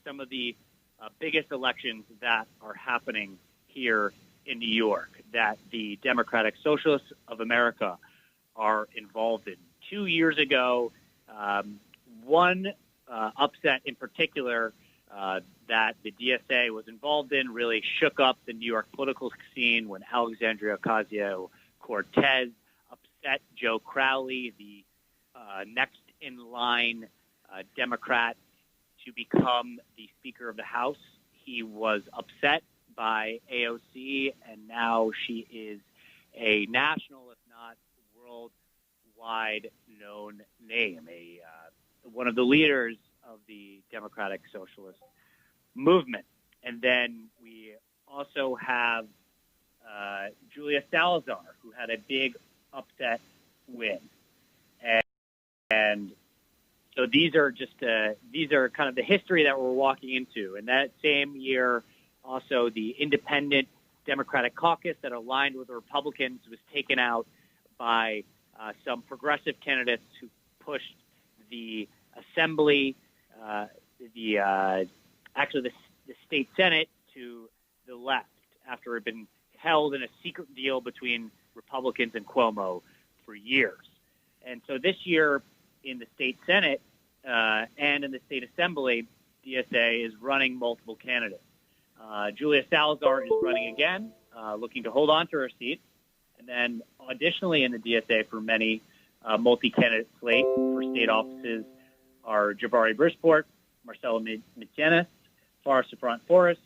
some of the biggest elections that are happening here in New York that the Democratic Socialists of America are involved in. 2 years ago, one upset in particular that the DSA was involved in really shook up the New York political scene when Alexandria Ocasio-Cortez upset Joe Crowley, the next in line Democrat to become the Speaker of the House. He was upset by AOC, and now she is a national, if not worldwide known name, one of the leaders of the Democratic Socialist movement. And then we also have Julia Salazar, who had a big upset win. And so these are kind of the history that we're walking into. And that same year, also the independent Democratic caucus that aligned with the Republicans was taken out by some progressive candidates who pushed the assembly, the state Senate to the left after it had been held in a secret deal between Republicans and Cuomo for years. And so this year in the state Senate and in the state assembly, DSA is running multiple candidates. Julia Salazar is running again, looking to hold on to her seat. And then additionally in the DSA for many multi-candidate slate for state offices are Jabari Brisport, Marcelo Mitjenes, Farah Safran Forrest,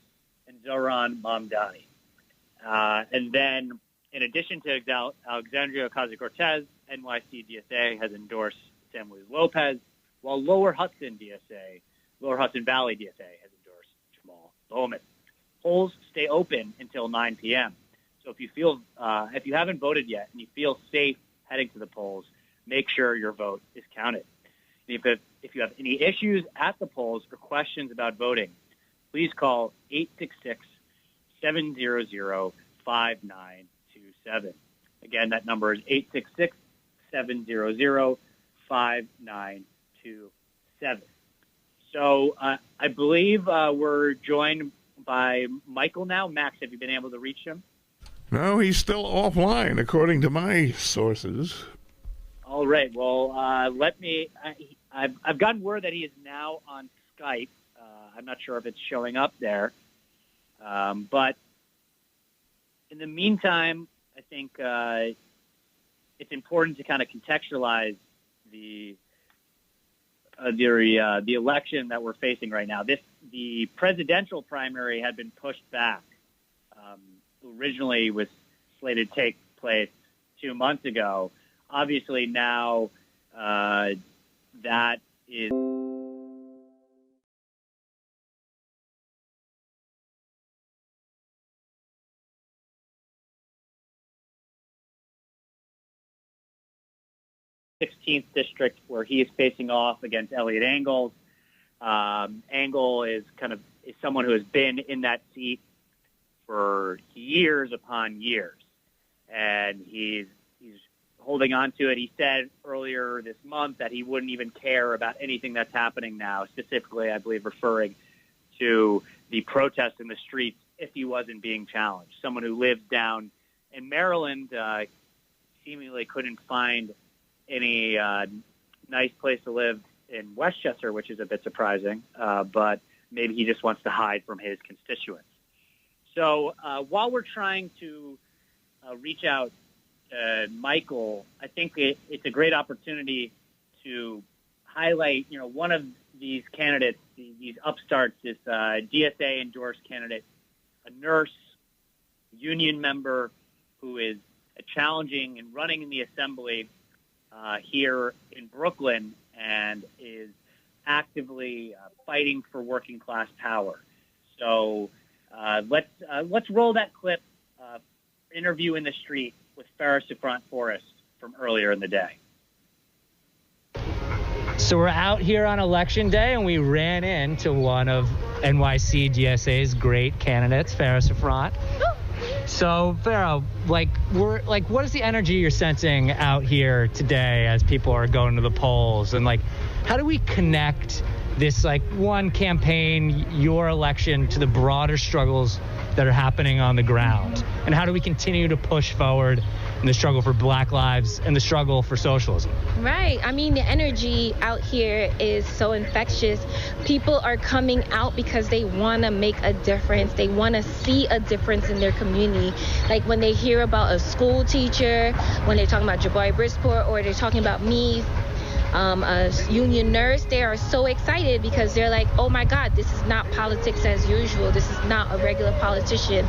and Zohran Mamdani. And then in addition to Alexandria Ocasio-Cortez, NYC DSA has endorsed San Luis Lopez, while Lower Hudson Valley DSA has endorsed Jamal Bowman. Polls stay open until 9 p.m. So if you haven't voted yet and you feel safe heading to the polls, make sure your vote is counted. If you have any issues at the polls or questions about voting, please call 866-700-5927. Again, that number is 866-700-5927. So I believe we're joined by Michael now. Max, have you been able to reach him? No, he's still offline, according to my sources. All right. Well, I've gotten word that he is now on Skype. I'm not sure if it's showing up there. But in the meantime, I think it's important to kind of contextualize the election that we're facing right now. The presidential primary had been pushed back. Originally was slated to take place 2 months ago. Obviously now that is the 16th district where he is facing off against Elliot Engel. Engel is someone who has been in that seat for years upon years, and he's holding on to it. He said earlier this month that he wouldn't even care about anything that's happening now, specifically, I believe, referring to the protests in the streets if he wasn't being challenged. Someone who lives down in Maryland seemingly couldn't find any nice place to live in Westchester, which is a bit surprising, but maybe he just wants to hide from his constituents. So while we're trying to reach out to Michael, I think it's a great opportunity to highlight, one of these candidates, these upstarts, this DSA-endorsed candidate, a nurse, union member who is challenging and running in the assembly here in Brooklyn and is actively fighting for working class power. So let's roll that clip, interview in the street with Farah Safran Forrest from earlier in the day. So we're out here on election day, and we ran into one of NYC DSA's great candidates, Farah Safran. So Farah, what is the energy you're sensing out here today as people are going to the polls, and how do we connect this like one campaign, your election, to the broader struggles that are happening on the ground? And how do we continue to push forward in the struggle for Black lives and the struggle for socialism? Right. I mean, the energy out here is so infectious. People are coming out because they want to make a difference. They want to see a difference in their community. Like when they hear about a school teacher, when they're talking about Jabari Bridgeport, or they're talking about me, a union nurse, they are so excited because they're like, oh my God, this is not politics as usual. This is not a regular politician.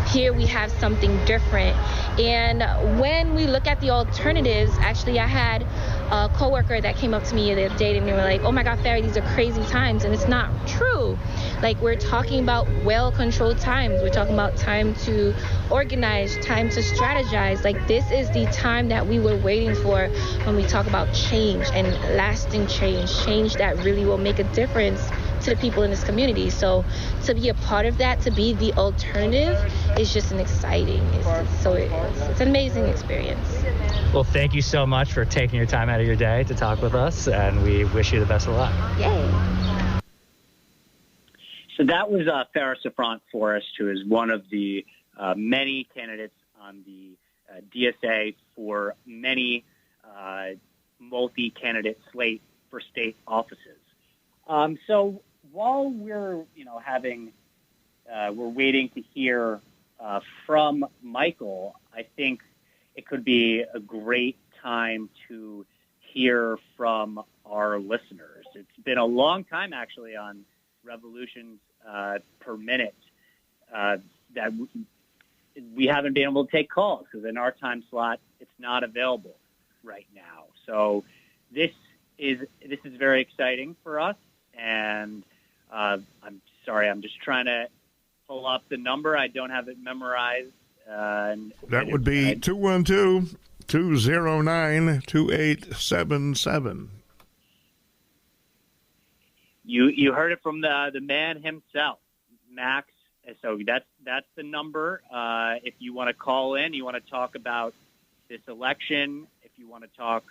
Here we have something different. And when we look at the alternatives, actually I had a coworker that came up to me the other day and they were like, oh my God, Farrah, these are crazy times. And it's not true. Like, we're talking about well-controlled times. We're talking about time to organize, time to strategize. Like, this is the time that we were waiting for when we talk about change and lasting change that really will make a difference to the people in this community. So to be a part of that, to be the alternative, is just it's an amazing experience. Well, thank you so much for taking your time out of your day to talk with us, and we wish you the best of luck. Yay. So that was Farrah Safrant Forrest, who is one of the many candidates on the DSA for many multi-candidate slate for state offices. So while we're we're waiting to hear from Michael, I think it could be a great time to hear from our listeners. It's been a long time, actually, on Revolutions per Minute that we haven't been able to take calls because in our time slot, it's not available right now. So this is very exciting for us. And I'm sorry, I'm just trying to pull up the number. I don't have it memorized. That would be 212-209-2877. You heard it from the man himself, Max. So that's the number. If you want to call in, you want to talk about this election, if you want to talk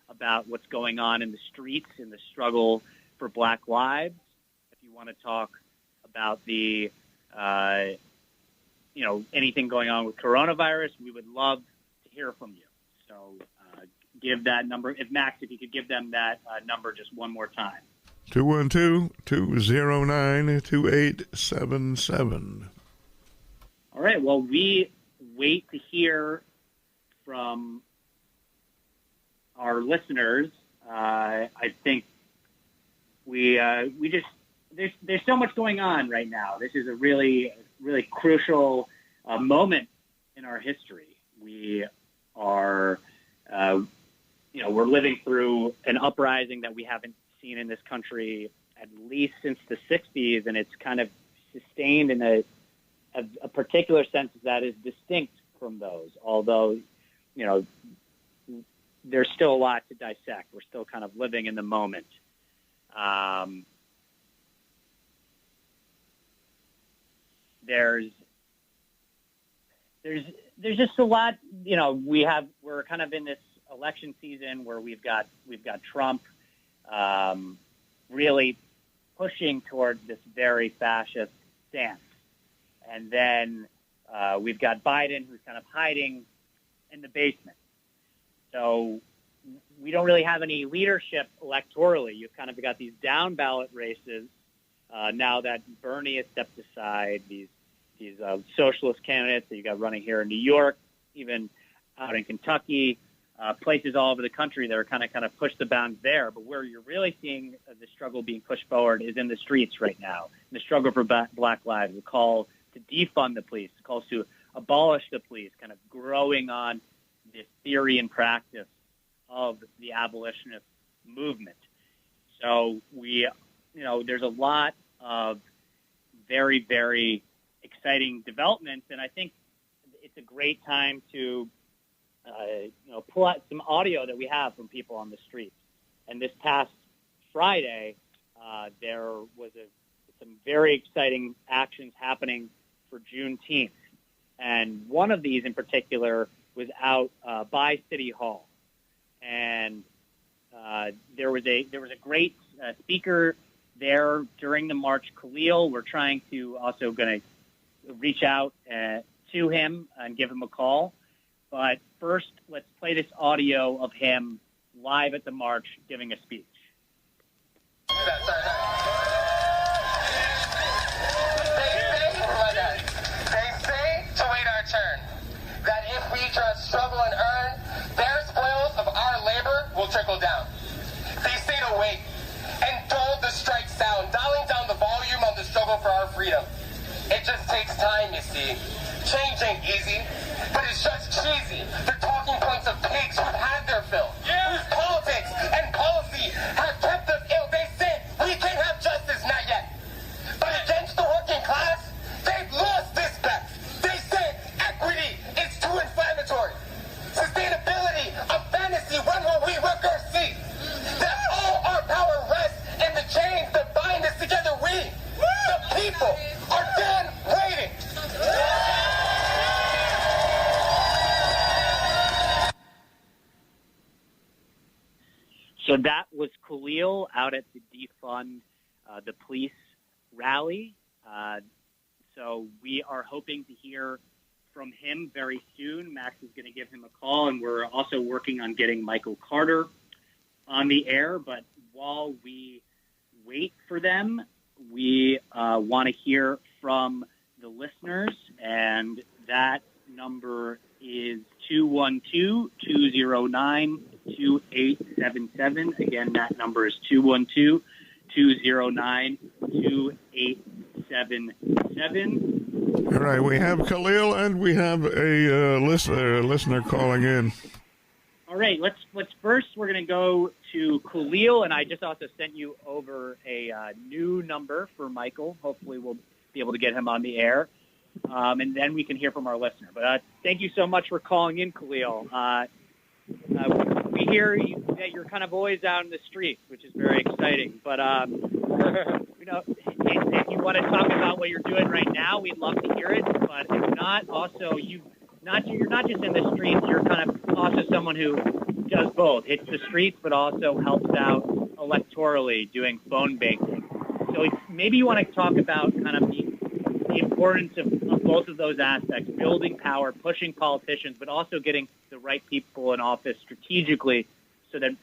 about what's going on in the streets in the struggle for Black lives, if you want to talk about the anything going on with coronavirus, we would love to hear from you. So give that number. If you could give them that number just one more time. 212-209-2877. All right. Well, we wait to hear from our listeners. I think there's so much going on right now. This is a really, really crucial moment in our history. We are, we're living through an uprising that we haven't seen in this country at least since the 60s, and it's kind of sustained in a particular sense that is distinct from those, although, there's still a lot to dissect. We're still kind of living in the moment. There's just a lot, we're kind of in this election season where we've got Trump really pushing towards this very fascist stance. And then we've got Biden, who's kind of hiding in the basement. So we don't really have any leadership electorally. You've kind of got these down ballot races now that Bernie has stepped aside, these socialist candidates that you got running here in New York, even out in Kentucky, places all over the country that are kind of push the bounds there. But where you're really seeing the struggle being pushed forward is in the streets right now. The struggle for Black lives, the call to defund the police, the calls to abolish the police, kind of growing on the theory and practice of the abolitionist movement. So there's a lot of very, very exciting developments, and I think it's a great time to pull out some audio that we have from people on the streets. And this past Friday, there was some very exciting actions happening for Juneteenth, and one of these in particular was out by City Hall, and there was a great speaker there during the march. Khalil, we're trying to also going to reach out to him and give him a call. But first, let's play this audio of him live at the march giving a speech. They say to wait our turn, that if we just struggle and earn, their spoils of our labor will trickle down. They say to wait and dull the strike sound, dialing down the volume on the struggle for our freedom. It just takes time, you see. Change ain't easy, but it's just cheesy. They're talking points of pigs who've had their fill. Yeah. Whose politics and policy have kept us ill. They say we can't have justice, not yet. But against the working class, they've lost this bet. They say equity is too inflammatory. Sustainability, a fantasy. When will we work our seat? That all our power rests in the chains that bind us together. We, the people, are done waiting. So that was Khalil out at the Defund the Police rally. So we are hoping to hear from him very soon. Max is going to give him a call, and we're also working on getting Michael Carter on the air. But while we wait for them, we want to hear from the listeners, and that number is 212-209-2877. Again, that number is 212-209-2877. All right, we have Khalil and we have a listener calling in. All right, let's first we're going to go to Khalil, and I just also sent you over a new number for Michael. Hopefully, we'll be able to get him on the air. And then we can hear from our listener. But thank you so much for calling in, Khalil. We hear that you're kind of always out in the streets, which is very exciting. But, if you want to talk about what you're doing right now, we'd love to hear it. But if not, also, you're not just in the streets. You're kind of also someone who does both, hits the streets, but also helps out electorally doing phone banking. So maybe you want to talk about kind of the importance of both of those aspects, building power, pushing politicians, but also getting the right people in office strategically so that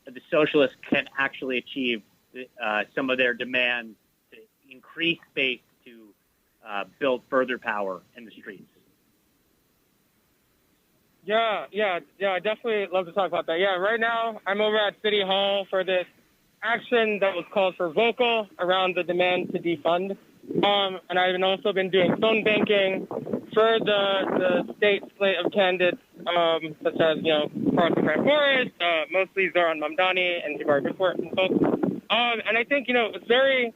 the socialists can actually achieve some of their demands to increase space to build further power in the streets. Yeah, I definitely love to talk about that. Yeah, right now I'm over at City Hall for this action that was called for Vocal around the demand to defund. And I've also been doing phone banking for the state slate of candidates, such as, Carlton Grant Forrest, mostly Zoran Mamdani and Jabari Brickworth and folks. And I think, it's very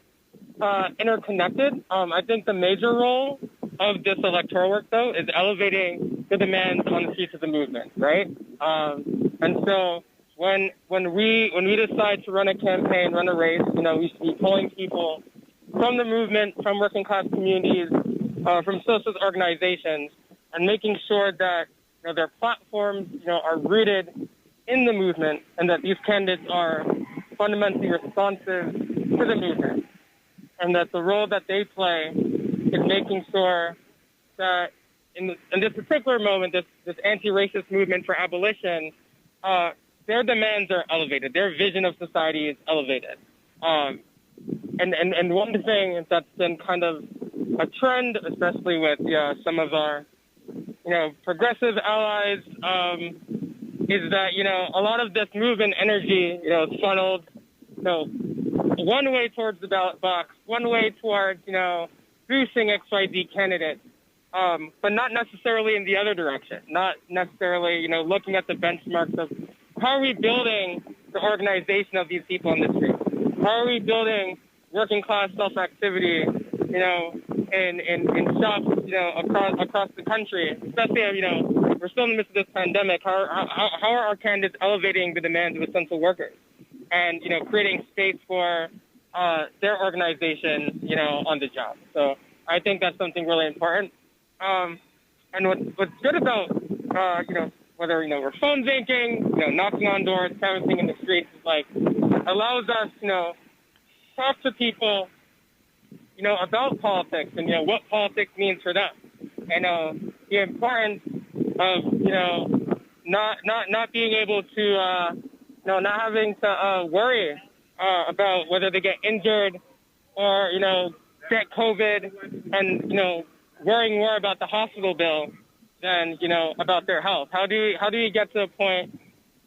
interconnected. I think the major role of this electoral work, though, is elevating the demands on the streets of the movement, right? And so when we decide to run a campaign, run a race, we should be pulling people from the movement, from working class communities, from socialist organizations, and making sure that their platforms are rooted in the movement, and that these candidates are fundamentally responsive to the movement, and that the role that they play is making sure that in this particular moment, this anti-racist movement for abolition, their demands are elevated, their vision of society is elevated. And one thing that's been kind of a trend, especially with some of our, progressive allies, is that, a lot of this movement energy, is funneled, one way towards the ballot box, one way towards, boosting XYZ candidates, but not necessarily in the other direction, not necessarily, looking at the benchmarks of how are we building the organization of these people in the street? How are we building working class self-activity, in shops, across the country, especially, we're still in the midst of this pandemic. How are our candidates elevating the demands of essential workers and, creating space for their organization, on the job? So I think that's something really important. And what's good about, whether, we're phone banking, knocking on doors, canvassing in the streets, allows us, talk to people, about politics and, what politics means for them. And the importance of, not being able to, not having to worry about whether they get injured or, get COVID and, worrying more about the hospital bill than, about their health. How do you get to a point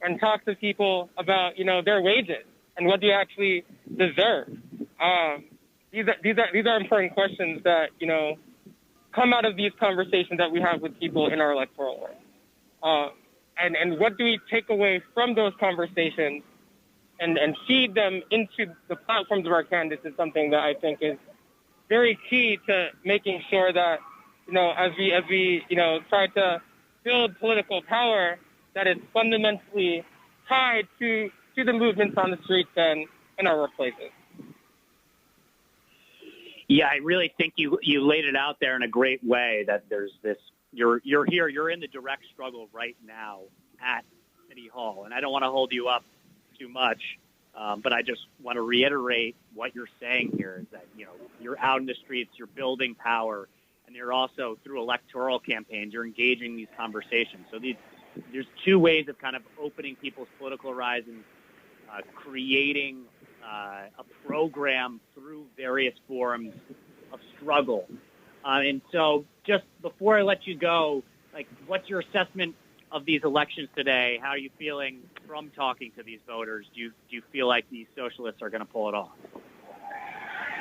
and talk to people about, their wages and what do you actually deserve? These are important questions that, come out of these conversations that we have with people in our electoral work. And what do we take away from those conversations and feed them into the platforms of our candidates is something that I think is very key to making sure that, as we try to build political power that is fundamentally tied to the movements on the streets and in our workplaces. Yeah, I really think you laid it out there in a great way that there's this, you're here, you're in the direct struggle right now at City Hall. And I don't want to hold you up too much, but I just want to reiterate what you're saying here is that, you're out in the streets, you're building power, and you're also through electoral campaigns, you're engaging in these conversations. So there's two ways of kind of opening people's political horizons, creating a program through various forms of struggle. And so just before I let you go, what's your assessment of these elections today? How are you feeling from talking to these voters? Do you feel like these socialists are going to pull it off?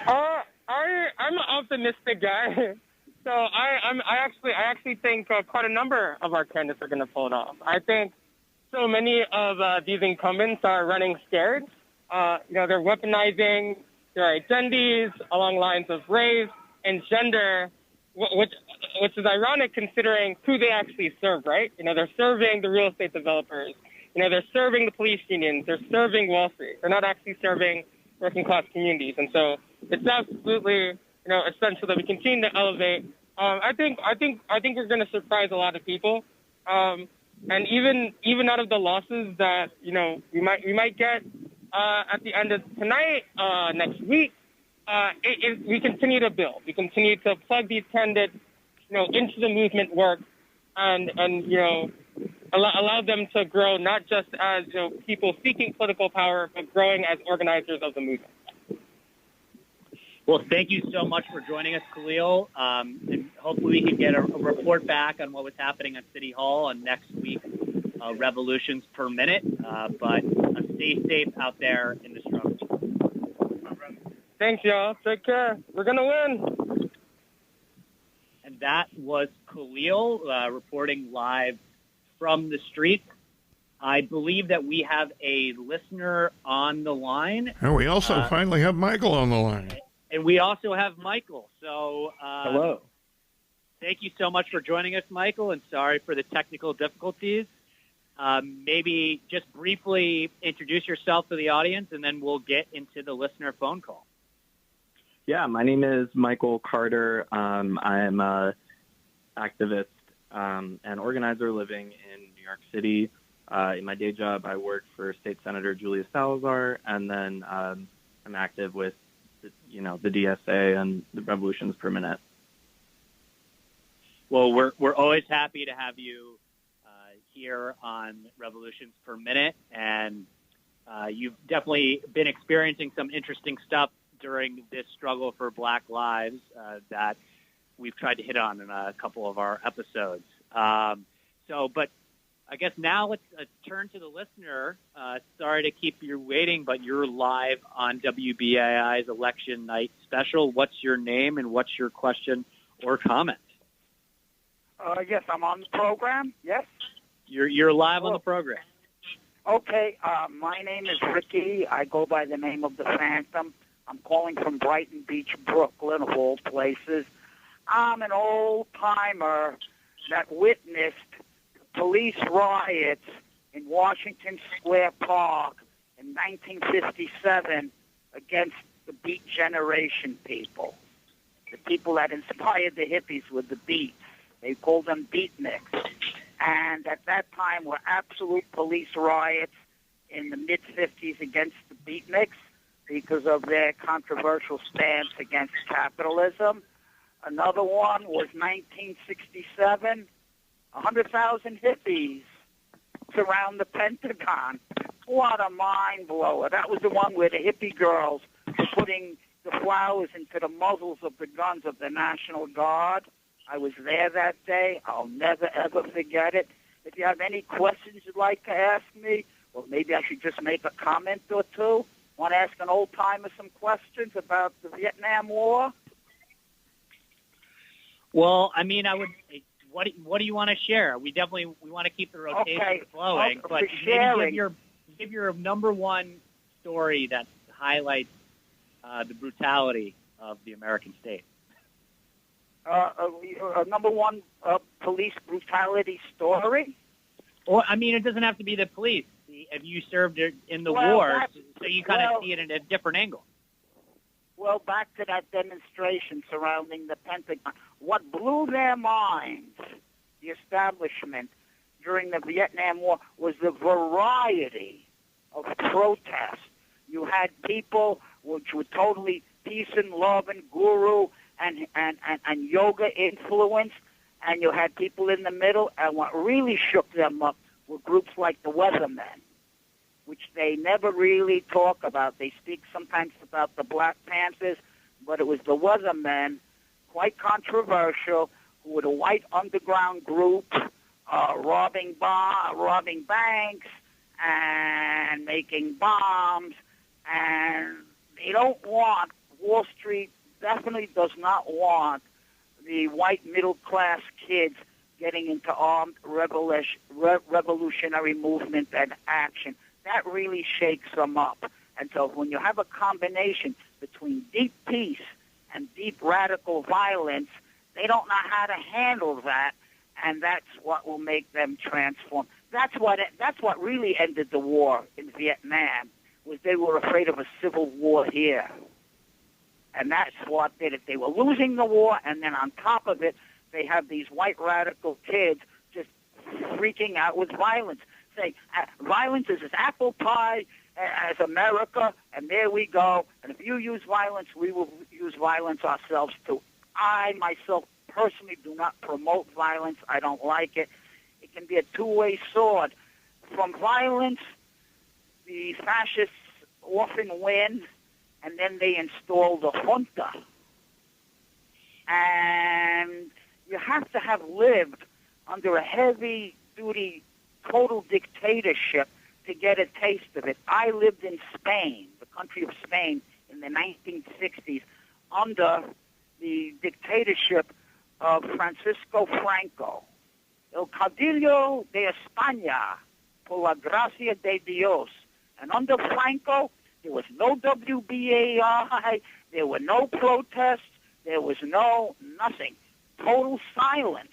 I'm an optimistic guy. So I actually think quite a number of our candidates are going to pull it off. I think so many of these incumbents are running scared. They're weaponizing their identities along lines of race and gender, which is ironic considering who they actually serve, right? They're serving the real estate developers. They're serving the police unions. They're serving Wall Street. They're not actually serving working class communities. And so it's absolutely, essential that we continue to elevate. I think we're going to surprise a lot of people. And even out of the losses that, we might get at the end of tonight, next week, we continue to build. We continue to plug these candidates, into the movement work and allow them to grow not just as, people seeking political power, but growing as organizers of the movement. Well, thank you so much for joining us, Khalil. And hopefully we can get a report back on what was happening at City Hall on next week's Revolutions Per Minute. But stay safe out there in the struggle. Thanks, y'all. Take care. We're going to win. And that was Khalil reporting live from the streets. I believe that we have a listener on the line. And we also finally have Michael on the line. And we also have Michael. So, hello. Thank you so much for joining us, Michael, and sorry for the technical difficulties. Maybe just briefly introduce yourself to the audience, and then we'll get into the listener phone call. Yeah, my name is Michael Carter. I'm an activist and organizer living in New York City. In my day job, I work for State Senator Julia Salazar, and then I'm active with the DSA and the Revolutions Per Minute. Well, we're always happy to have you here on Revolutions Per Minute, and you've definitely been experiencing some interesting stuff during this struggle for Black lives that we've tried to hit on in a couple of our episodes. But I guess now let's turn to the listener. Sorry to keep you waiting, but you're live on WBAI's Election Night Special. What's your name and what's your question or comment? Yes, I'm on the program. Yes? You're live on the program. Okay, my name is Ricky. I go by the name of the Phantom. I'm calling from Brighton Beach, Brooklyn, of all places. I'm an old-timer that witnessed police riots in Washington Square Park in 1957 against the Beat Generation people, the people that inspired the hippies with the beats. They called them beatniks. And at that time were absolute police riots in the mid-50s against the beatniks. because of their controversial stance against capitalism. Another one was 1967, 100,000 hippies surround the Pentagon. What a mind blower. That was the one where the hippie girls were putting the flowers into the muzzles of the guns of the National Guard. I was there that day. I'll never, ever forget it. If you have any questions you'd like to ask me, or maybe I should just make a comment or two. Want to ask an old-timer some questions about the Vietnam War? Well, I mean, I would. What do you want to share? We want to keep the rotation flowing, but maybe give your number one story that highlights the brutality of the American state. Number one police brutality story? Well, I mean, it doesn't have to be the police. If you served in the war, so you kind of see it at a different angle. Well, back to that demonstration surrounding the Pentagon. What blew their minds, the establishment, during the Vietnam War was the variety of protests. You had people which were totally peace and love and guru and yoga influenced, and you had people in the middle, and what really shook them up were groups like the Weathermen, which they never really talk about. They speak sometimes about the Black Panthers, but it was the Weathermen, quite controversial, who were the white underground group, robbing banks and making bombs, and they don't want, Wall Street definitely does not want the white middle-class kids getting into armed revolutionary movement and action. That really shakes them up. And so when you have a combination between deep peace and deep radical violence, they don't know how to handle that, and that's what will make them transform. That's what really ended the war in Vietnam, was they were afraid of a civil war here. And that's what did it. They were losing the war, and then on top of it, they have these white radical kids just freaking out with violence. Say, violence is as apple pie as America, and there we go. And if you use violence, we will use violence ourselves too. I, myself, personally do not promote violence. I don't like it. It can be a two-way sword. From violence, the fascists often win, and then they install the junta. And you have to have lived under a heavy-duty total dictatorship to get a taste of it. I lived in Spain, the country of Spain, in the 1960s under the dictatorship of Francisco Franco. El Caudillo de España, por la gracia de Dios. And under Franco, there was no WBAI, there were no protests, there was nothing. Total silence.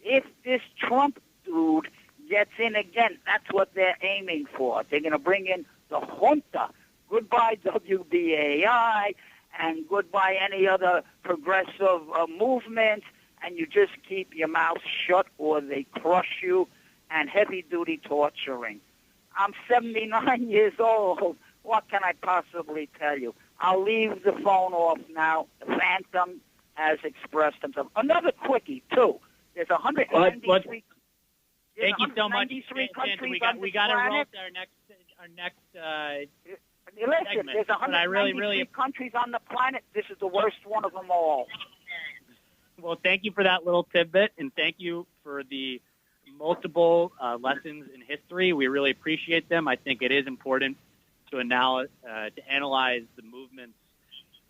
If this Trump dude gets in again, that's what they're aiming for. They're going to bring in the junta. Goodbye WBAI and goodbye any other progressive movement, and you just keep your mouth shut or they crush you, and heavy-duty torturing. I'm 79 years old. What can I possibly tell you? I'll leave the phone off now. The Phantom has expressed himself. Another quickie, too. There's 193... Thank you so much, we got to roll to our next Listen, segment. there's 193 countries on the planet. This is the worst one of them all. Well, thank you for that little tidbit, and thank you for the multiple lessons in history. We really appreciate them. I think it is important to analyze the movements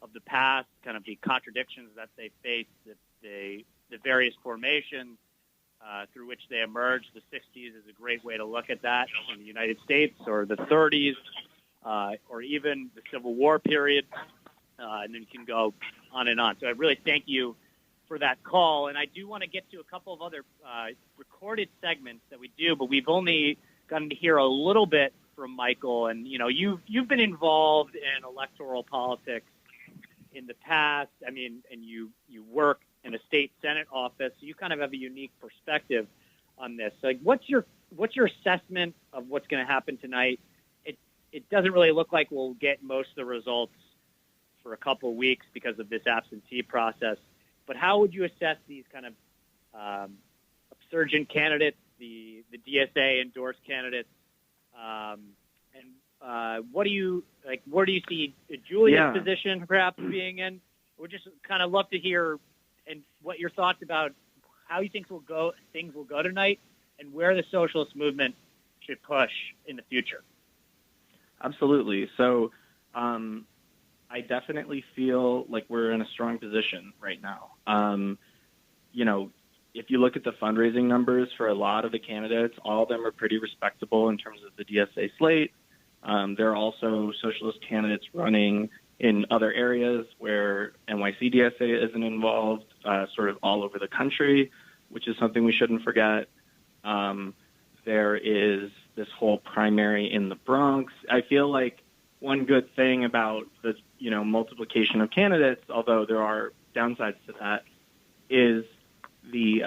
of the past, kind of the contradictions that they face, the various formations through which they emerged. The 60s is a great way to look at that in the United States, or the 30s, or even the Civil War period, and then you can go on and on. So I really thank you for that call, and I do want to get to a couple of other recorded segments that we do, but we've only gotten to hear a little bit from Michael, and you've been involved in electoral politics in the past. I mean, and you work in a state Senate office, so you kind of have a unique perspective on this. Like, what's your assessment of what's going to happen tonight? it doesn't really look like we'll get most of the results for a couple of weeks because of this absentee process. But how would you assess these kind of upsurgent candidates, the DSA endorsed candidates, and what do you like? Where do you see Julia's position perhaps being in? We'd just kind of love to hear and what your thoughts about how you think things will go tonight, and where the socialist movement should push in the future. Absolutely. So I definitely feel like we're in a strong position right now. If you look at the fundraising numbers for a lot of the candidates, all of them are pretty respectable in terms of the DSA slate. There are also socialist candidates running in other areas where NYC DSA isn't involved, sort of all over the country, which is something we shouldn't forget. There is this whole primary in the Bronx. I feel like one good thing about the multiplication of candidates, although there are downsides to that, is the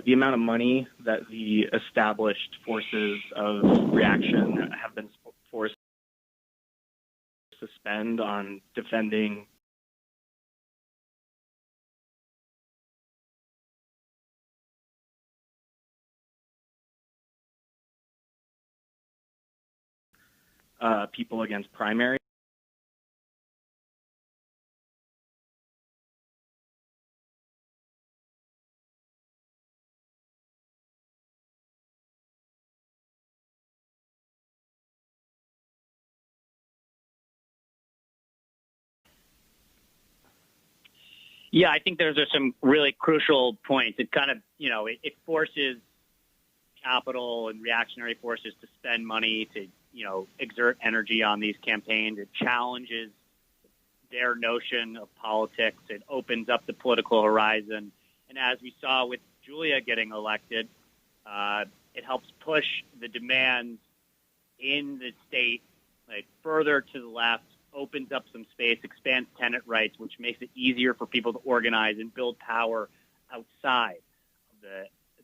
amount of money that the established forces of reaction have been forced to spend on defending people against primary. Yeah, I think those are some really crucial points. It kind of, it forces capital and reactionary forces to spend money to, exert energy on these campaigns. It challenges their notion of politics. It opens up the political horizon. And as we saw with Julia getting elected, it helps push the demands in the state further to the left, opens up some space, expands tenant rights, which makes it easier for people to organize and build power outside of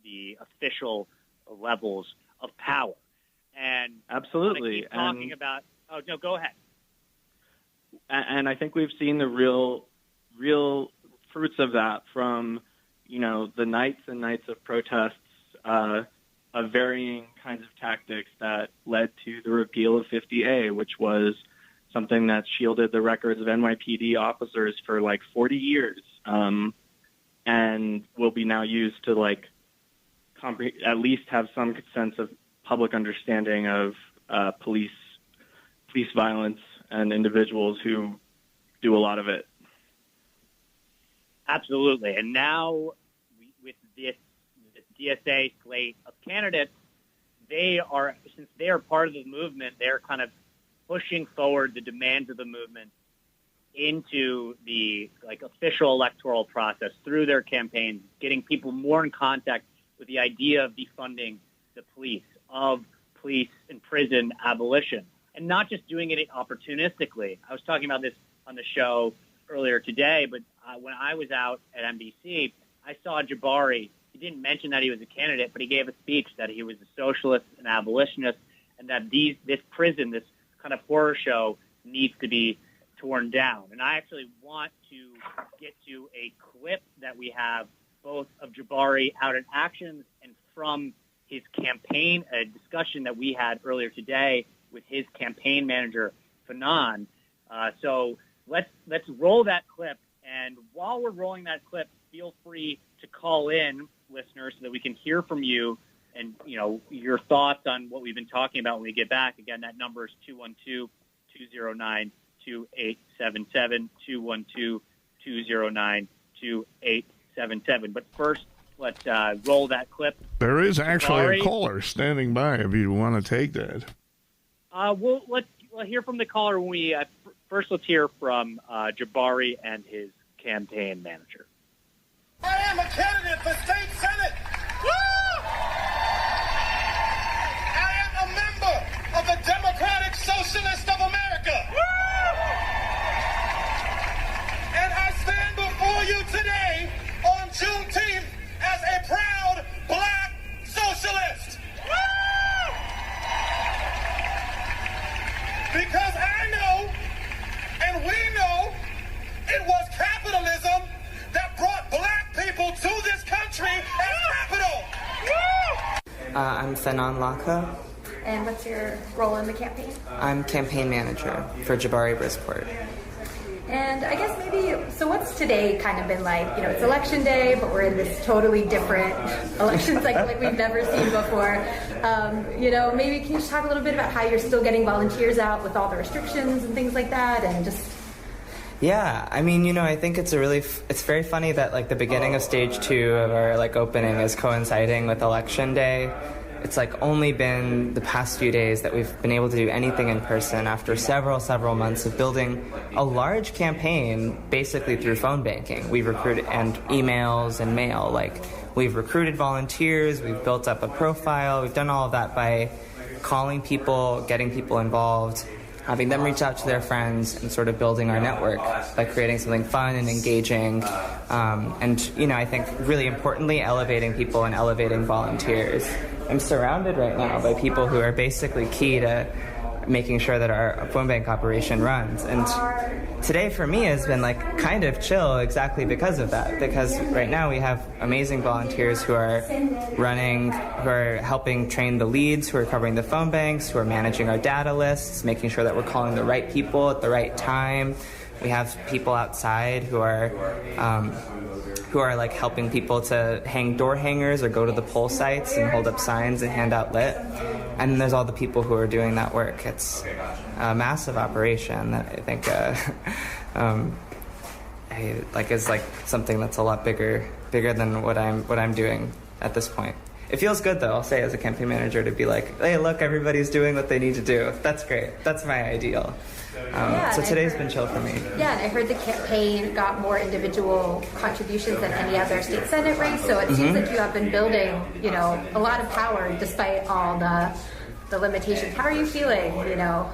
the official levels of power. And absolutely, keep talking about. Oh no, go ahead. And I think we've seen the real fruits of that from the nights and nights of protests of varying kinds of tactics that led to the repeal of 50A, which was something that shielded the records of NYPD officers for 40 years, and will be now used to at least have some sense of public understanding of police violence and individuals who do a lot of it. Absolutely. And now with this DSA slate of candidates, since they are part of the movement, they're kind of pushing forward the demands of the movement into the official electoral process through their campaigns, getting people more in contact with the idea of defunding the police, of police and prison abolition, and not just doing it opportunistically. I was talking about this on the show earlier today, but when I was out at NBC, I saw Jabari. He didn't mention that he was a candidate, but he gave a speech that he was a socialist, an abolitionist, and that this prison, this kind of horror show, needs to be torn down. And I actually want to get to a clip that we have both of Jabari out in action and from his campaign, a discussion that we had earlier today with his campaign manager, Fanon. So let's roll that clip. And while we're rolling that clip, feel free to call in, listeners, so that we can hear from you and, your thoughts on what we've been talking about when we get back. Again, that number is 212-209-2877, 212-209-2877. But first, let's roll that clip. There is actually a caller standing by if you want to take that. We'll hear from the caller when we first. Let's hear from Jabari and his campaign manager. I am a candidate for state senate. Woo! I am a member of the Democratic Socialist of America. Woo! And I stand before you today on Juneteenth as a proud black socialist. Woo! Because people to this country as capital. I'm Fenon Laka. And what's your role in the campaign? I'm campaign manager for Jabari Brisport. And I guess maybe, so what's today kind of been like? You know, it's election day, but we're in this totally different election cycle like we've never seen before. You know, maybe can you just talk a little bit about how you're still getting volunteers out with all the restrictions and things like that, and just... Yeah, I mean, you know, I think it's very funny that like the beginning of stage 2 of our like opening is coinciding with election day. It's like only been the past few days that we've been able to do anything in person after several months of building a large campaign basically through phone banking. We've recruited, and emails and mail, like we've recruited volunteers, we've built up a profile, we've done all of that by calling people, getting people involved, having them reach out to their friends, and sort of building our network by creating something fun and engaging, and, you know, I think really importantly, elevating people and elevating volunteers. I'm surrounded right now by people who are basically key to making sure that our phone bank operation runs. And today for me has been like kind of chill exactly because of that, because right now we have amazing volunteers who are running, who are helping train the leads, who are covering the phone banks, who are managing our data lists, making sure that we're calling the right people at the right time. We have people outside who are like helping people to hang door hangers or go to the poll sites and hold up signs and hand out lit. And then there's all the people who are doing that work. It's a massive operation that I think is like something that's a lot bigger than what I'm doing at this point. It feels good though, I'll say, as a campaign manager, to be like, hey, look, everybody's doing what they need to do. That's great. That's my ideal. So today's been chill for me. Yeah, and I heard the campaign got more individual contributions than any other state senate race, so it seems like you have been building, you know, a lot of power despite all the limitations. How are you feeling, you know?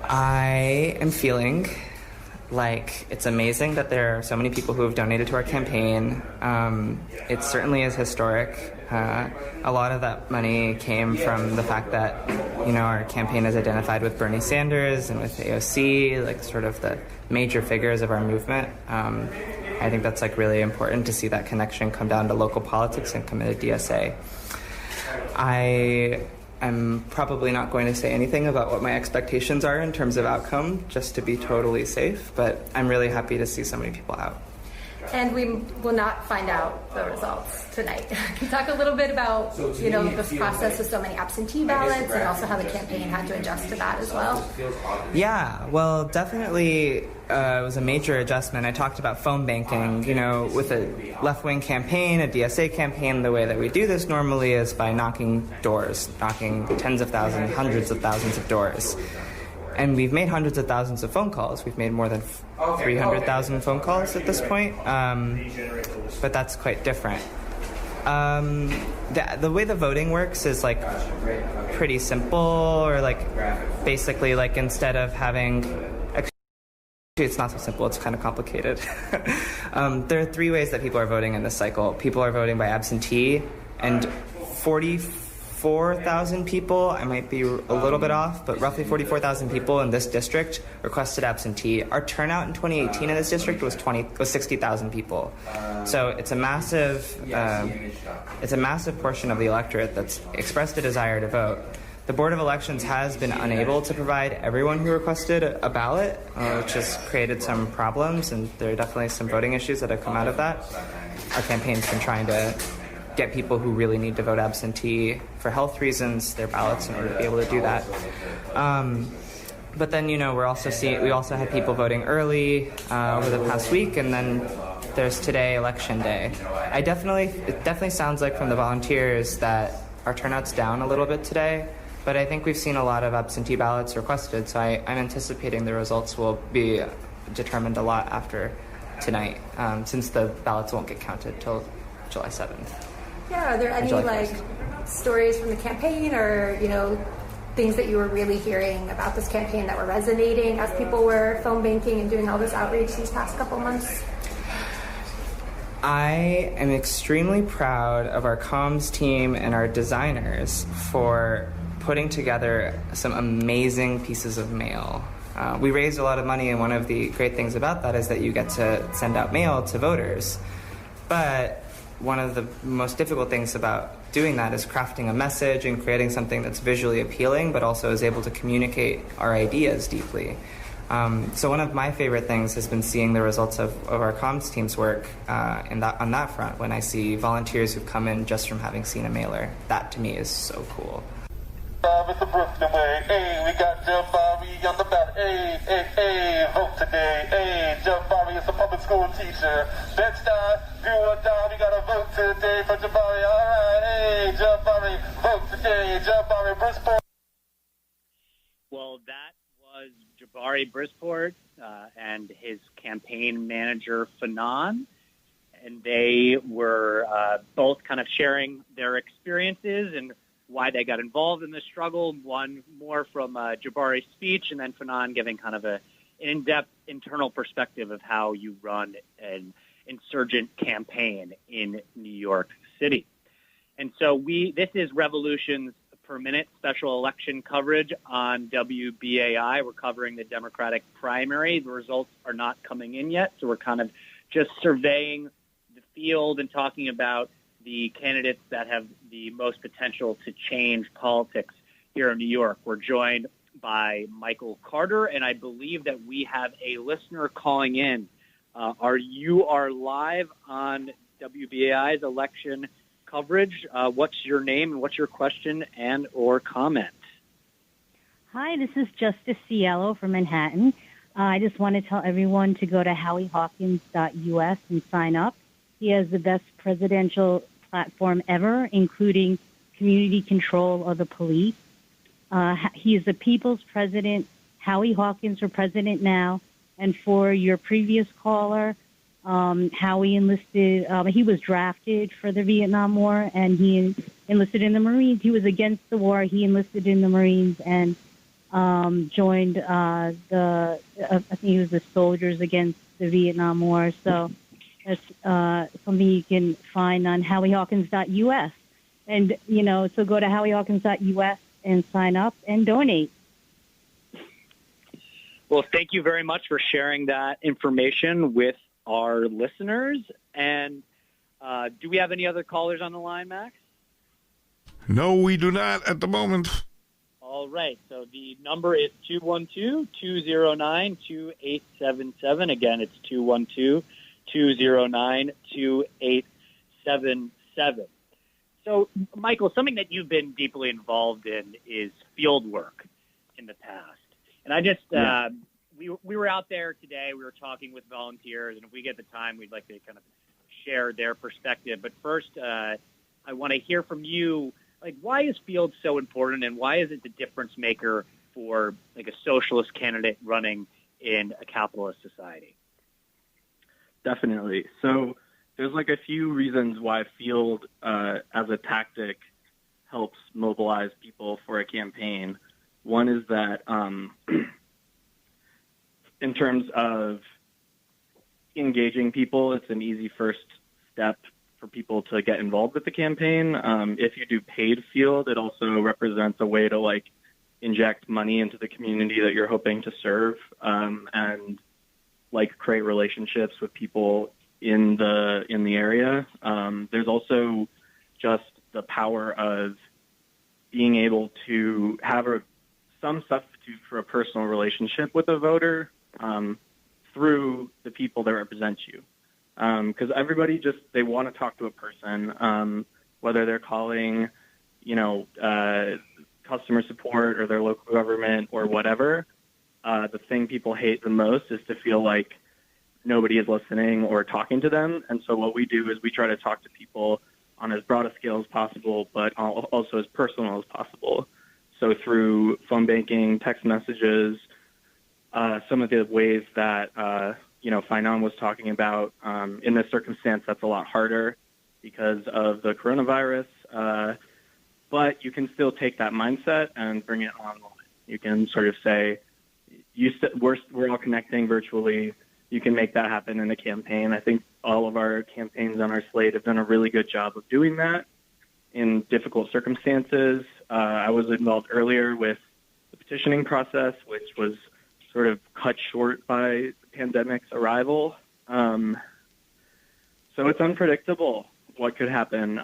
I am feeling like it's amazing that there are so many people who have donated to our campaign. It certainly is historic. A lot of that money came from the fact that, you know, our campaign is identified with Bernie Sanders and with AOC, like sort of the major figures of our movement. I think that's like really important to see that connection come down to local politics and committed DSA. I'm probably not going to say anything about what my expectations are in terms of outcome, just to be totally safe, but I'm really happy to see so many people out. And we will not find out the results tonight. Can you talk a little bit about, you know, this process with so many absentee ballots and also how the campaign had to adjust to that as well? Yeah, well, definitely it was a major adjustment. I talked about phone banking. You know, with a left-wing campaign, a DSA campaign, the way that we do this normally is by knocking doors, knocking tens of thousands, hundreds of thousands of doors. And we've made hundreds of thousands of phone calls. We've made more than 300,000 phone calls at this point, but that's quite different. The way the voting works is like pretty simple, or like basically like instead of having... Actually, it's not so simple, it's kind of complicated. There are 3 ways that people are voting in this cycle. People are voting by absentee, and 44,000 people, I might be a little bit off, but roughly 44,000 people in this district requested absentee. Our turnout in 2018 in this district was 60,000 people. So it's a massive portion of the electorate that's expressed a desire to vote. The Board of Elections has been unable to provide everyone who requested a ballot, which has created some problems, and there are definitely some voting issues that have come out of that. Our campaign's been trying to get people who really need to vote absentee for health reasons their ballots in order to be able to do that. But then, you know, we also had people voting early over the past week, and then there's today, Election Day. It definitely sounds like from the volunteers that our turnout's down a little bit today, but I think we've seen a lot of absentee ballots requested, so I'm anticipating the results will be determined a lot after tonight, since the ballots won't get counted till July 7th. Yeah, are there any stories from the campaign, or, you know, things that you were really hearing about this campaign that were resonating as people were phone banking and doing all this outreach these past couple months? I am extremely proud of our comms team and our designers for putting together some amazing pieces of mail. We raised a lot of money, and one of the great things about that is that you get to send out mail to voters. But one of the most difficult things about doing that is crafting a message and creating something that's visually appealing, but also is able to communicate our ideas deeply. So one of my favorite things has been seeing the results of our comms team's work on that front, when I see volunteers who've come in just from having seen a mailer. That to me is so cool. It's the Brooklyn way. Hey, we got Jabari on the ballot. Hey, vote today. Hey, Jabari is a public school teacher. Bed-Stuy, do or die. We got to vote today for Jabari. All right, hey, Jabari, vote today. Jabari Brisport. Well, that was Jabari Brisport and his campaign manager, Fanon. And they were both kind of sharing their experiences and why they got involved in the struggle. One more from Jabari's speech, and then Fanon giving kind of an in-depth internal perspective of how you run an insurgent campaign in New York City. And so this is Revolutions Per Minute special election coverage on WBAI. We're covering the Democratic primary. The results are not coming in yet, so we're kind of just surveying the field and talking about the candidates that have the most potential to change politics here in New York. We're joined by Michael Carter, and I believe that we have a listener calling in. You are live on WBAI's election coverage. What's your name and what's your question and or comment? Hi, this is Justice Cielo from Manhattan. I just want to tell everyone to go to howiehawkins.us and sign up. He has the best presidential platform ever, including community control of the police. He is the people's president, Howie Hawkins for president now. And for your previous caller, Howie enlisted, he was drafted for the Vietnam War, and he enlisted in the Marines. He was against the war. He enlisted in the Marines and joined I think he was the soldiers against the Vietnam War. So that's something you can find on howiehawkins.us. And, so go to howiehawkins.us and sign up and donate. Well, thank you very much for sharing that information with our listeners. And do we have any other callers on the line, Max? No, we do not at the moment. All right. So the number is 212-209-2877. Again, it's 212-209-2877. So, Michael, something that you've been deeply involved in is field work in the past. And I just, we were out there today. We were talking with volunteers, and if we get the time, we'd like to kind of share their perspective. But first, I want to hear from you, like, why is field so important, and why is it the difference maker for, like, a socialist candidate running in a capitalist society? Definitely. So there's like a few reasons why field as a tactic helps mobilize people for a campaign. One is that in terms of engaging people, it's an easy first step for people to get involved with the campaign. If you do paid field, it also represents a way to like inject money into the community that you're hoping to serve, and like create relationships with people in the area. There's also just the power of being able to have some substitute for a personal relationship with a voter through the people that represent you. Because everybody they want to talk to a person, whether they're calling, customer support or their local government or whatever. The thing people hate the most is to feel like nobody is listening or talking to them. And so what we do is we try to talk to people on as broad a scale as possible, but also as personal as possible. So through phone banking, text messages, some of the ways that, Fanon was talking about, in this circumstance, that's a lot harder because of the coronavirus. But you can still take that mindset and bring it online. You can sort of say, we're all connecting virtually. You can make that happen in a campaign. I think all of our campaigns on our slate have done a really good job of doing that in difficult circumstances. I was involved earlier with the petitioning process, which was sort of cut short by the pandemic's arrival. so it's unpredictable what could happen.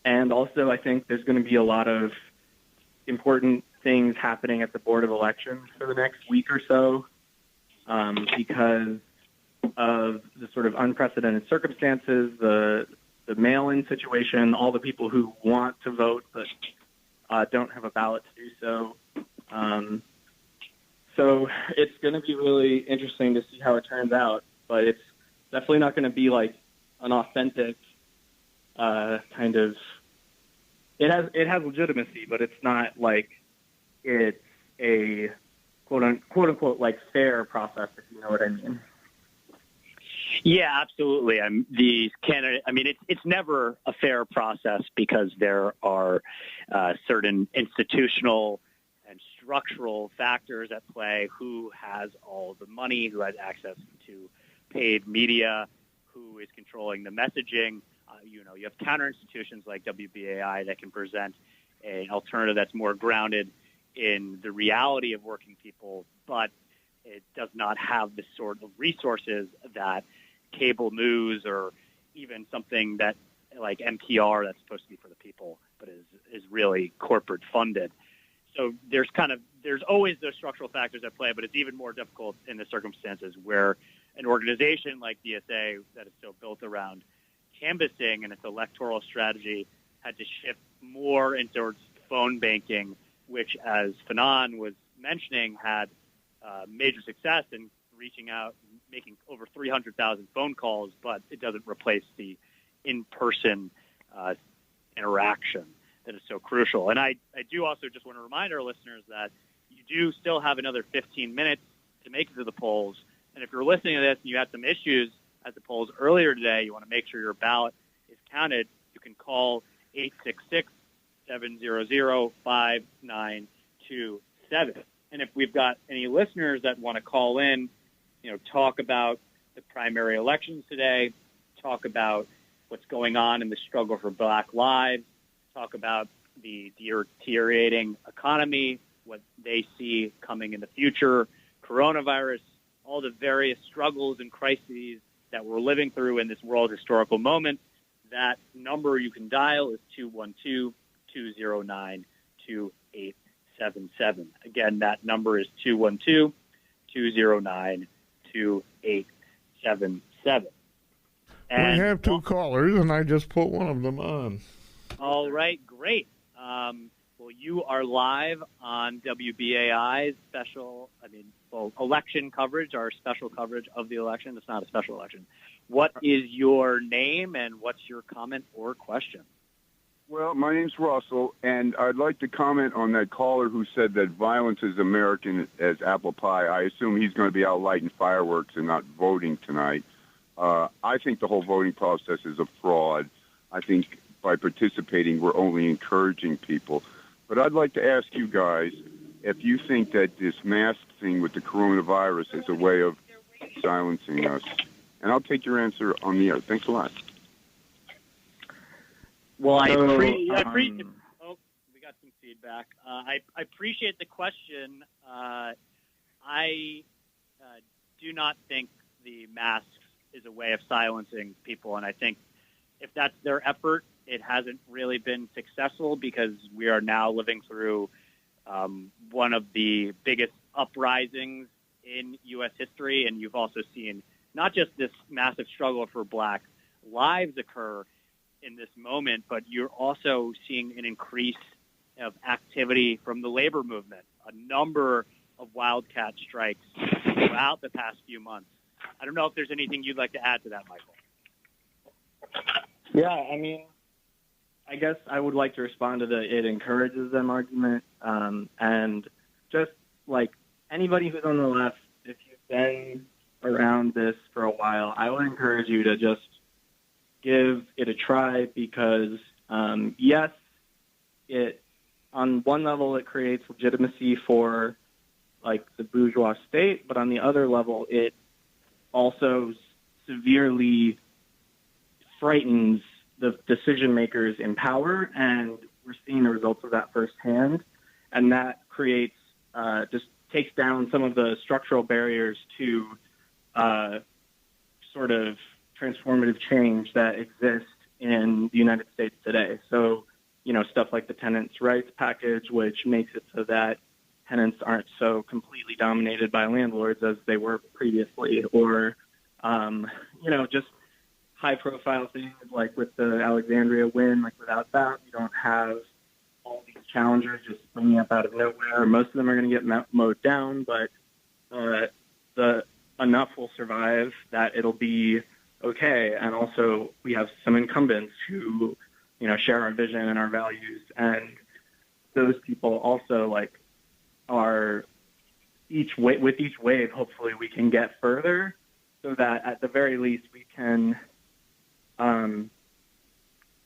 And also, I think there's going to be a lot of important things happening at the Board of Elections for the next week or so because of the sort of unprecedented circumstances, the mail-in situation, all the people who want to vote but don't have a ballot to do so. So it's going to be really interesting to see how it turns out, but it's definitely not going to be like an authentic kind of. It has legitimacy, but it's not like it's a quote unquote like fair process, if you know what I mean. Yeah, absolutely. These candidates. I mean, it's never a fair process because there are certain institutional and structural factors at play. Who has all the money? Who has access to paid media? Who is controlling the messaging? You have counter institutions like WBAI that can present an alternative that's more grounded in the reality of working people, but it does not have the sort of resources that cable news or even something that like NPR that's supposed to be for the people, but is really corporate funded. So there's always those structural factors at play, but it's even more difficult in the circumstances where an organization like DSA that is so built around canvassing and its electoral strategy had to shift more into phone banking, which, as Fanon was mentioning, had major success in reaching out, making over 300,000 phone calls, but it doesn't replace the in-person interaction that is so crucial. And I do also just want to remind our listeners that you do still have another 15 minutes to make it to the polls. And if you're listening to this and you had some issues at the polls earlier today, you want to make sure your ballot is counted, you can call 866-700-5927. And if we've got any listeners that want to call in, talk about the primary elections today, talk about what's going on in the struggle for Black lives, talk about the deteriorating economy, what they see coming in the future, coronavirus, all the various struggles and crises that we're living through in this world historical moment, that number you can dial is 212-209-2877. Again, that number is 212-209-2877. And we have two callers, and I just put one of them on. All right, great. Well, you are live on WBAI's election coverage, our special coverage of the election. It's not a special election. What is your name and what's your comment or question? Well, my name's Russell, and I'd like to comment on that caller who said that violence is American as apple pie. I assume he's going to be out lighting fireworks and not voting tonight. I think the whole voting process is a fraud. I think by participating, we're only encouraging people. But I'd like to ask you guys if you think that this mask thing with the coronavirus is a way of silencing us. And I'll take your answer on the air. Thanks a lot. Well, I appreciate. Oh, we got some feedback. I appreciate the question. I do not think the masks is a way of silencing people, and I think if that's their effort, it hasn't really been successful because we are now living through one of the biggest uprisings in U.S. history, and you've also seen not just this massive struggle for Black lives occur in this moment, but you're also seeing an increase of activity from the labor movement, a number of wildcat strikes throughout the past few months. I don't know if there's anything you'd like to add to that, Michael. Yeah, I mean, I guess I would like to respond to the it encourages them argument. And just like anybody who's on the left, if you've been around this for a while, I would encourage you to just give it a try because, yes, it on one level it creates legitimacy for like the bourgeois state, but on the other level it also severely frightens the decision makers in power, and we're seeing the results of that firsthand. And that creates, just takes down some of the structural barriers to sort of transformative change that exists in the United States today. So, stuff like the tenants' rights package, which makes it so that tenants aren't so completely dominated by landlords as they were previously, or, just high-profile things like with the Alexandria win. Like without that, you don't have all these challengers just springing up out of nowhere. Most of them are going to get mowed down, but enough will survive that it'll be okay. And also, we have some incumbents who, share our vision and our values, and those people also are with each wave. Hopefully, we can get further, so that at the very least we can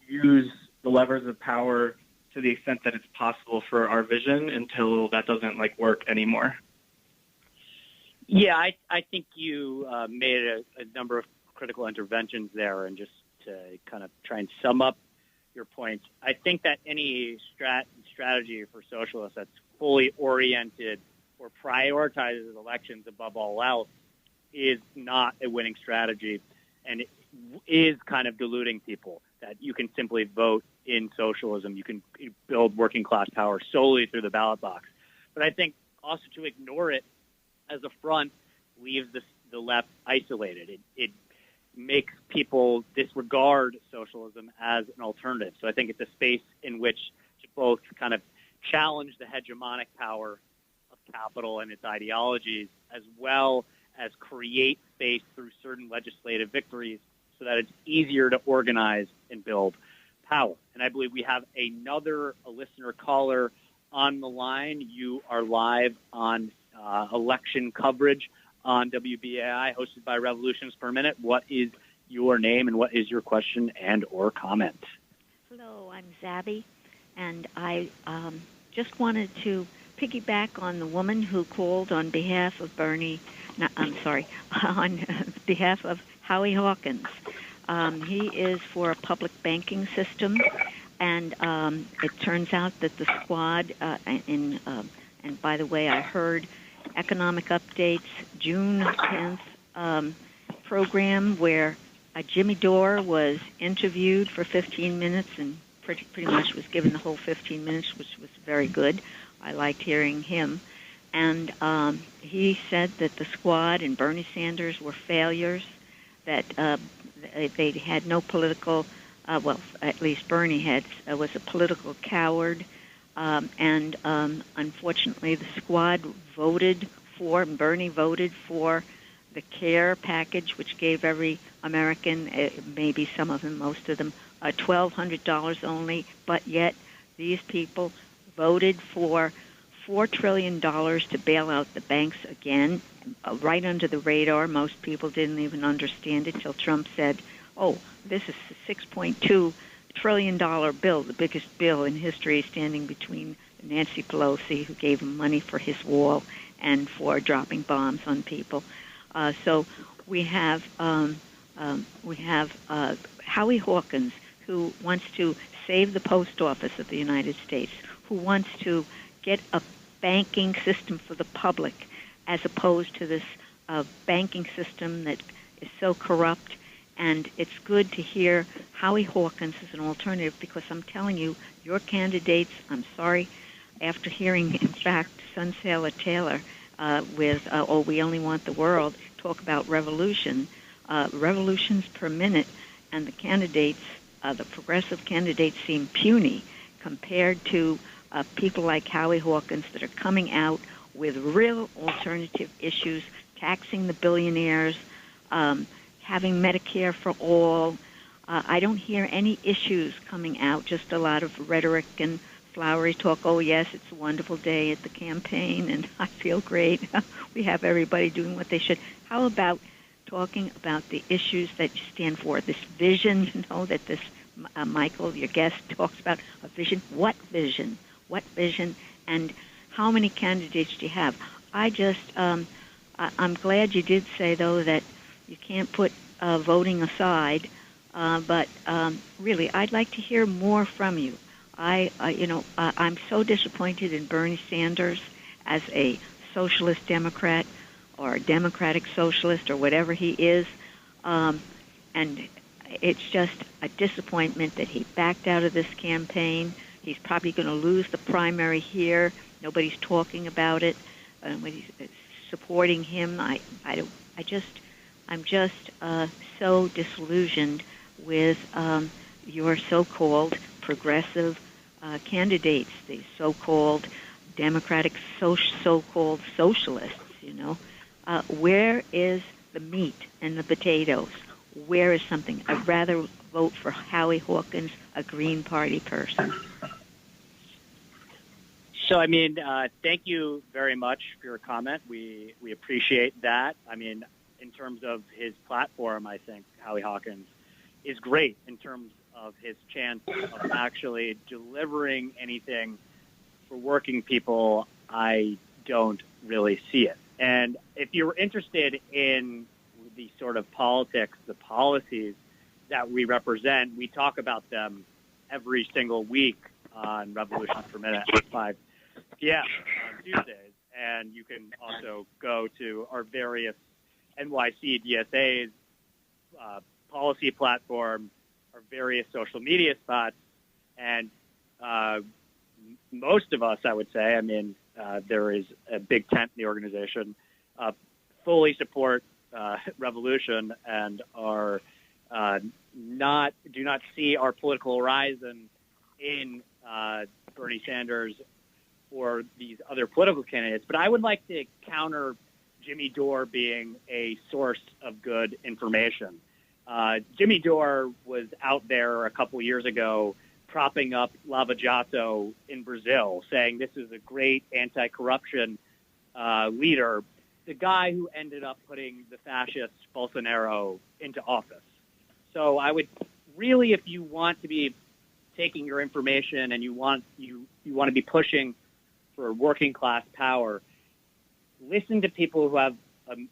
use the levers of power to the extent that it's possible for our vision until that doesn't work anymore. Yeah, I think you made a number of critical interventions there, and just to kind of try and sum up your points, I think that any strategy for socialists that's fully oriented or prioritizes elections above all else is not a winning strategy, and it is kind of deluding people that you can simply vote in socialism. You can build working class power solely through the ballot box. But I think also to ignore it as a front leaves the left isolated. It makes people disregard socialism as an alternative. So I think it's a space in which to both kind of challenge the hegemonic power of capital and its ideologies, as well as create space through certain legislative victories so that it's easier to organize and build power. And I believe we have another listener caller on the line. You are live on election coverage on WBAI, hosted by Revolutions Per Minute. What is your name and what is your question and or comment? Hello, I'm Zabby, and I just wanted to piggyback on the woman who called on behalf of on behalf of Howie Hawkins. He is for a public banking system, and it turns out that the squad, and by the way, I heard Economic Updates June 10th program where Jimmy Dore was interviewed for 15 minutes and pretty much was given the whole 15 minutes, which was very good. I liked hearing him. And he said that the squad and Bernie Sanders were failures, that they had no political, at least Bernie was a political coward. And unfortunately, the squad Bernie voted for the CARE package, which gave every American, maybe some of them, most of them, $1,200 only. But yet, these people voted for $4 trillion to bail out the banks again, right under the radar. Most people didn't even understand it till Trump said, oh, this is a $6.2 trillion bill, the biggest bill in history, standing between Nancy Pelosi, who gave him money for his wall, and for dropping bombs on people. So we have Howie Hawkins, who wants to save the post office of the United States, who wants to get a banking system for the public, as opposed to this banking system that is so corrupt. And it's good to hear Howie Hawkins as an alternative, because I'm telling you, your candidates, I'm sorry, after hearing, in fact, Sun Sailor Taylor with Oh, We Only Want the World talk about revolutions per minute, and the candidates, the progressive candidates, seem puny compared to people like Howie Hawkins that are coming out with real alternative issues, taxing the billionaires, having Medicare for all. I don't hear any issues coming out, just a lot of rhetoric and flowery talk. Oh, yes, it's a wonderful day at the campaign, and I feel great. We have everybody doing what they should. How about talking about the issues that you stand for, this vision, that this Michael, your guest, talks about a vision. What vision? What vision? And how many candidates do you have? I'm glad you did say, though, that you can't put voting aside, but really, I'd like to hear more from you. I'm so disappointed in Bernie Sanders as a socialist Democrat or a democratic socialist or whatever he is. And it's just a disappointment that he backed out of this campaign. He's probably going to lose the primary here. Nobody's talking about it. Nobody's supporting him. I'm just so disillusioned with your so-called progressive candidates, the so-called Democratic so-called socialists. Where is the meat and the potatoes? Where is something? I'd rather vote for Howie Hawkins, a Green Party person. So, thank you very much for your comment. We appreciate that. In terms of his platform, I think Howie Hawkins is great in terms of his chance of actually delivering anything for working people. I don't really see it. And if you're interested in the sort of politics, the policies that we represent, we talk about them every single week on Revolution Per Minute at 5 p.m. on Tuesdays. And you can also go to our various NYC DSA's policy platform, our various social media spots, and most of us, I would say, there is a big tent in the organization, fully support Revolution and are do not see our political horizon in Bernie Sanders or these other political candidates. But I would like to counter Jimmy Dore being a source of good information. Jimmy Dore was out there a couple years ago propping up Lava Jato in Brazil, saying this is a great anti-corruption leader, the guy who ended up putting the fascist Bolsonaro into office. So I would really, if you want to be taking your information and you want to be pushing for working class power, listen to people who have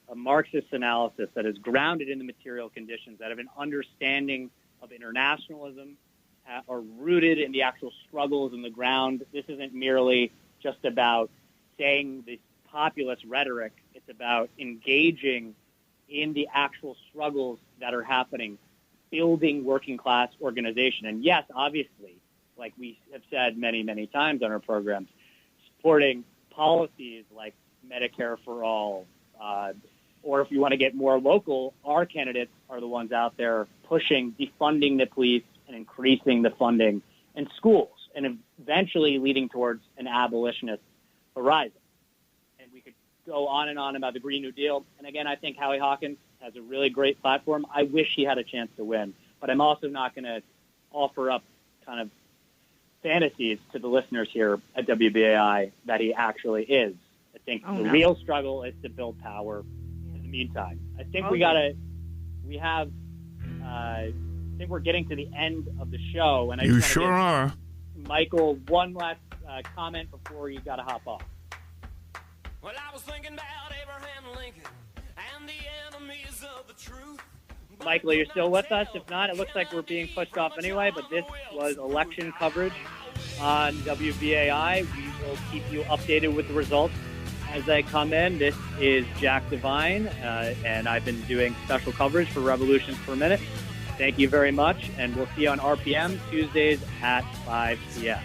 a Marxist analysis that is grounded in the material conditions, that have an understanding of internationalism, are rooted in the actual struggles in the ground. This isn't merely just about saying this populist rhetoric. It's about engaging in the actual struggles that are happening, building working class organization. And yes, obviously, like we have said many, many times on our programs, supporting policies like Medicare for all, or if you want to get more local, our candidates are the ones out there pushing defunding the police and increasing the funding in schools, and eventually leading towards an abolitionist horizon. And we could go on and on about the Green New Deal. And again, I think Howie Hawkins has a really great platform. I wish he had a chance to win, but I'm also not going to offer up kind of fantasies to the listeners here at WBAI that he actually is. I think real struggle is to build power in the meantime. I think I think we're getting to the end of the show. And you sure are. Michael, one last comment before you got to hop off. Well, I was thinking about Abraham Lincoln and the enemies of the truth. Michael, are you still with us? If not, it looks like we're being pushed off anyway, but this was election coverage on WBAI. We will keep you updated with the results as they come in. This is Jack Devine, and I've been doing special coverage for Revolution Per Minute. Thank you very much, and we'll see you on RPM Tuesdays at 5 p.m.